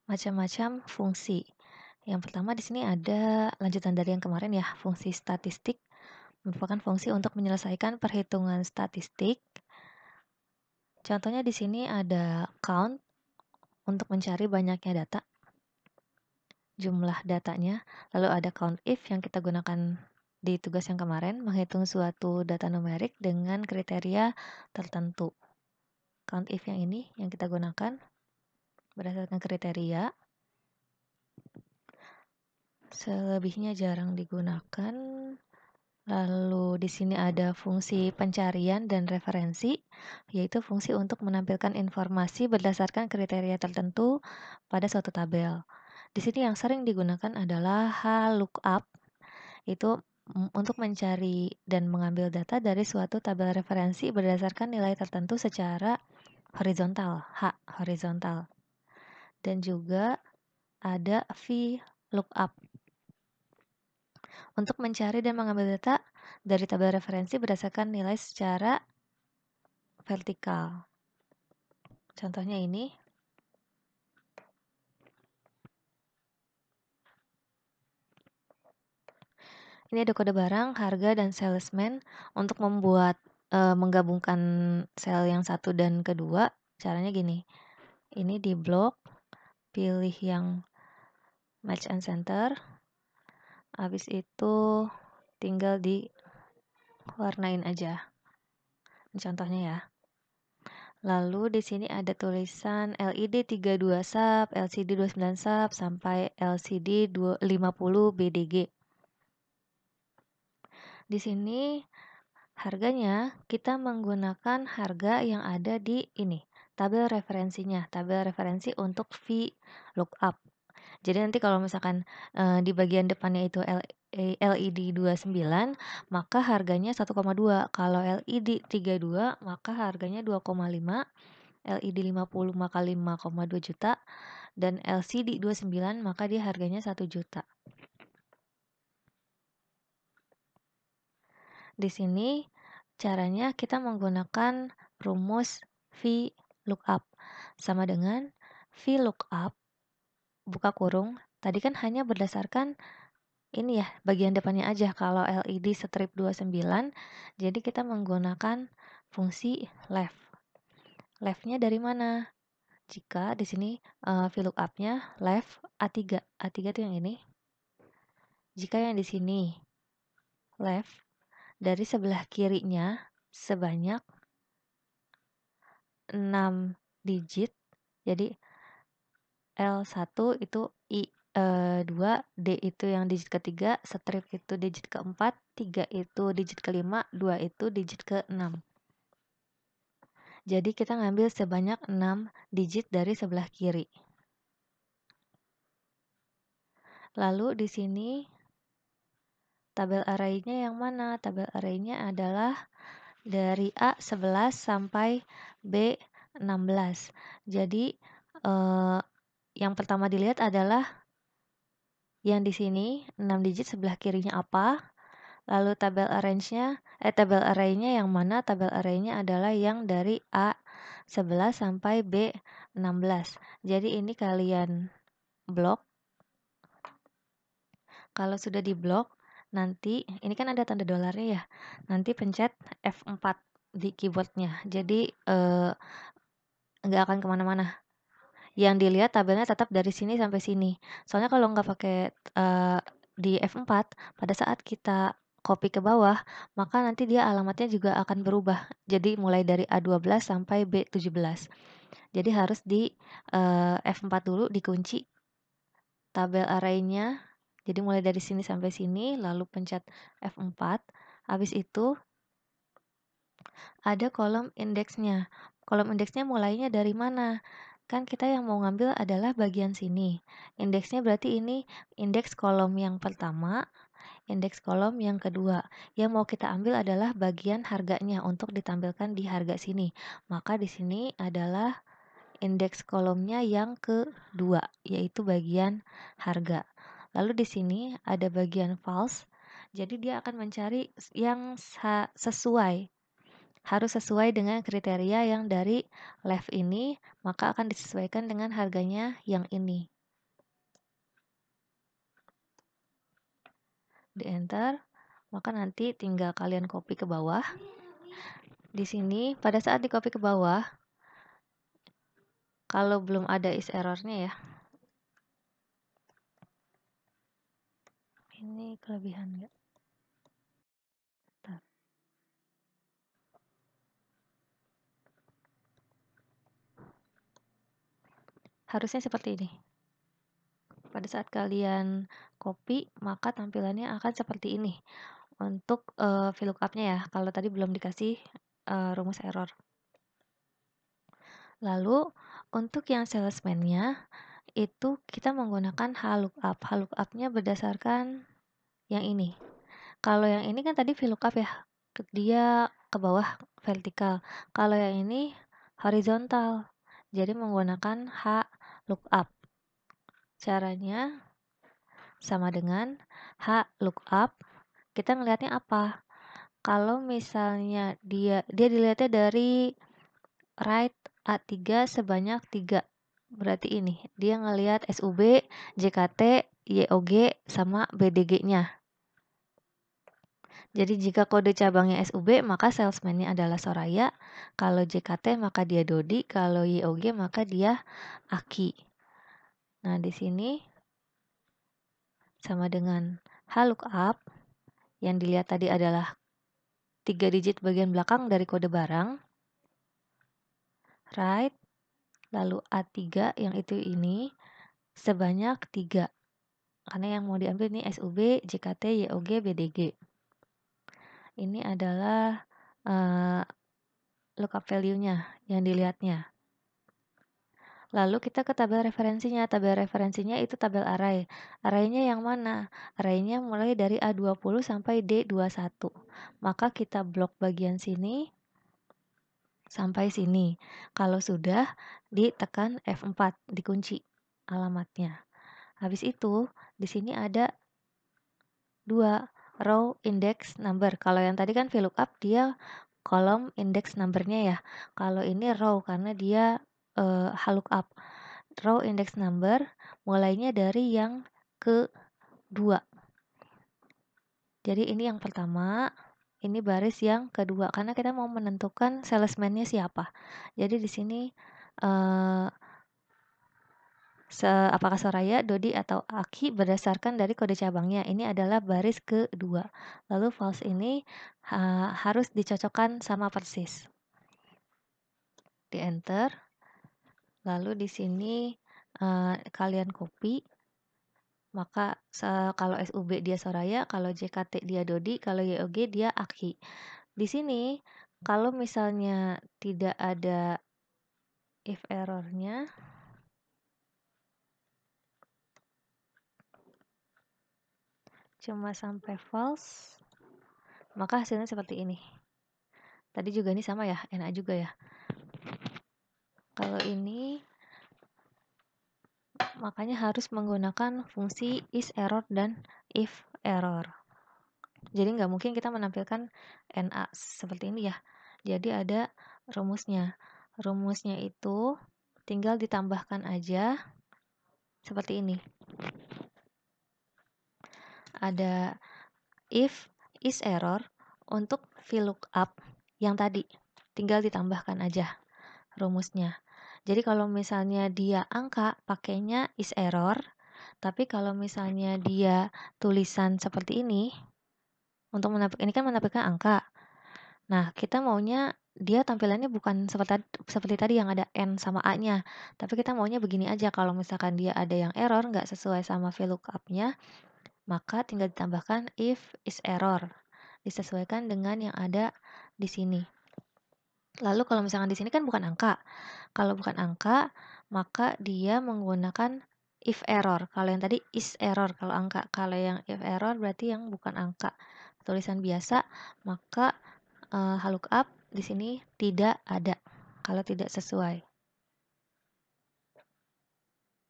macam-macam fungsi. Yang pertama di sini ada lanjutan dari yang kemarin ya, fungsi statistik merupakan fungsi untuk menyelesaikan perhitungan statistik. Contohnya di sini ada count untuk mencari banyaknya data, jumlah datanya. Lalu ada count if yang kita gunakan di tugas yang kemarin, menghitung suatu data numerik dengan kriteria tertentu. Count if yang ini yang kita gunakan berdasarkan kriteria. Selebihnya jarang digunakan. Lalu di sini ada fungsi pencarian dan referensi, yaitu fungsi untuk menampilkan informasi berdasarkan kriteria tertentu pada suatu tabel. Di sini yang sering digunakan adalah lookup, itu untuk mencari dan mengambil data dari suatu tabel referensi berdasarkan nilai tertentu secara horizontal, horizontal. Dan juga ada VLOOKUP untuk mencari dan mengambil data dari tabel referensi berdasarkan nilai secara vertikal. Contohnya ini. Ini ada kode barang, harga, dan salesman untuk membuat menggabungkan sel yang satu dan kedua. Caranya gini. Ini di blok, pilih yang match and center. Habis itu tinggal diwarnain aja. Ini contohnya ya. Lalu di sini ada tulisan LED 32 sub, LCD 29 sub, sampai LCD 50 BDG. Di sini harganya kita menggunakan harga yang ada di ini, tabel referensinya, tabel referensi untuk VLOOKUP. Jadi nanti kalau misalkan di bagian depannya itu LED 29, maka harganya 1,2. Kalau LED 32, maka harganya 2,5. LED 50 maka 5,2 juta. Dan LCD 29 maka dia harganya 1 juta. Di sini caranya kita menggunakan rumus VLOOKUP. Sama dengan VLOOKUP, buka kurung, tadi kan hanya berdasarkan ini ya, bagian depannya aja. Kalau LED strip 29, jadi kita menggunakan fungsi left. Left-nya dari mana? Jika di sini VLOOKUP-nya left A3. A3 itu yang ini. Jika yang di sini left, dari sebelah kirinya sebanyak 6 digit. Jadi L1 itu I2, D itu yang digit ketiga, strip itu digit keempat, 3 itu digit kelima, 2 itu digit ke-6. Jadi kita ngambil sebanyak 6 digit dari sebelah kiri. Lalu di sini tabel array-nya yang mana? Tabel array-nya adalah dari A11 sampai B16. Jadi yang pertama dilihat adalah yang di sini 6 digit sebelah kirinya apa? Lalu tabel array-nya yang mana? Tabel array-nya adalah yang dari A11 sampai B16. Jadi ini kalian blok. Kalau sudah di blok, nanti ini kan ada tanda dolarnya ya. Nanti pencet F4 di keyboardnya. Jadi nggak akan kemana-mana. Yang dilihat tabelnya tetap dari sini sampai sini. Soalnya kalau nggak pakai di F4, pada saat kita copy ke bawah, maka nanti dia alamatnya juga akan berubah. Jadi mulai dari A12 sampai B17. Jadi harus di F4 dulu dikunci tabel array-nya. Jadi mulai dari sini sampai sini, lalu pencet F4. Habis itu ada kolom indeksnya. Kolom indeksnya mulainya dari mana? Kan kita yang mau ngambil adalah bagian sini. Indeksnya berarti ini indeks kolom yang pertama, indeks kolom yang kedua. Yang mau kita ambil adalah bagian harganya untuk ditampilkan di harga sini. Maka di sini adalah indeks kolomnya yang kedua, yaitu bagian harga. Lalu di sini ada bagian false. Jadi dia akan mencari yang sesuai. Harus sesuai dengan kriteria yang dari left ini, maka akan disesuaikan dengan harganya yang ini. di enter, maka nanti tinggal kalian copy ke bawah. Di sini pada saat di copy ke bawah, kalau belum ada is errornya ya, ini kelebihan nggak? Bentar. Harusnya seperti ini. Pada saat kalian copy, maka tampilannya akan seperti ini untuk VLOOKUP-nya ya, kalau tadi belum dikasih rumus error. Lalu untuk yang salesman-nya itu kita menggunakan HLOOKUP. HLOOKUP-nya berdasarkan yang ini. Kalau yang ini kan tadi VLOOKUP ya, dia ke bawah vertikal. Kalau yang ini horizontal, jadi menggunakan HLOOKUP. Caranya sama dengan HLOOKUP. Kita ngelihatnya apa? Kalau misalnya dia dilihatnya dari right A3 sebanyak 3. Berarti ini, dia ngelihat SUB, JKT, YOG, sama BDG-nya. Jadi jika kode cabangnya SUB, maka salesman-nya adalah Soraya. Kalau JKT, maka dia Dodi. Kalau YOG, maka dia Aki. Nah, di sini sama dengan HLOOKUP. Yang dilihat tadi adalah 3 digit bagian belakang dari kode barang. Right. Lalu A3 yang itu ini sebanyak 3. Karena yang mau diambil ini SUB, JKT, YOG, BDG. Ini adalah lookup value-nya yang dilihatnya. Lalu kita ke tabel referensinya. Tabel referensinya itu tabel array. Array-nya yang mana? Array-nya mulai dari A20 sampai D21. Maka kita blok bagian sini sampai sini. Kalau sudah, ditekan F4, dikunci alamatnya. Habis itu, di sini ada 2 row index number. Kalau yang tadi kan VLOOKUP dia kolom index number-nya ya. Kalau ini row karena dia HLOOKUP. Row index number mulainya dari yang kedua. Jadi ini yang pertama, ini baris yang kedua karena kita mau menentukan salesman-nya siapa. Jadi di sini apakah Soraya, Dodi, atau Aki berdasarkan dari kode cabangnya. Ini adalah baris kedua. Lalu false ini harus dicocokkan sama persis. Di enter. Lalu di sini kalian copy. Maka kalau SUB dia Soraya, kalau JKT dia Dodi, kalau YOG dia Aki. Di sini kalau misalnya tidak ada if errornya, cuma sampai false, maka hasilnya seperti ini. Tadi juga ini sama ya, NA juga ya. Kalau ini makanya harus menggunakan fungsi is error dan if error. Jadi nggak mungkin kita menampilkan NA seperti ini ya. Jadi ada rumusnya. Rumusnya itu tinggal ditambahkan aja seperti ini. Ada if is error untuk VLOOKUP yang tadi. Tinggal ditambahkan aja rumusnya. Jadi kalau misalnya dia angka, pakainya is error. Tapi kalau misalnya dia tulisan seperti ini, untuk ini kan menampilkan angka. Nah, kita maunya dia tampilannya bukan seperti tadi yang ada N sama A-nya. Tapi kita maunya begini aja, kalau misalkan dia ada yang error, nggak sesuai sama VLOOKUP-nya, maka tinggal ditambahkan if is error. Disesuaikan dengan yang ada di sini. Lalu kalau misalkan di sini kan bukan angka. Kalau bukan angka, maka dia menggunakan if error. Kalau yang tadi is error kalau angka. Kalau yang if error berarti yang bukan angka. Tulisan biasa, maka HLOOKUP di sini tidak ada kalau tidak sesuai.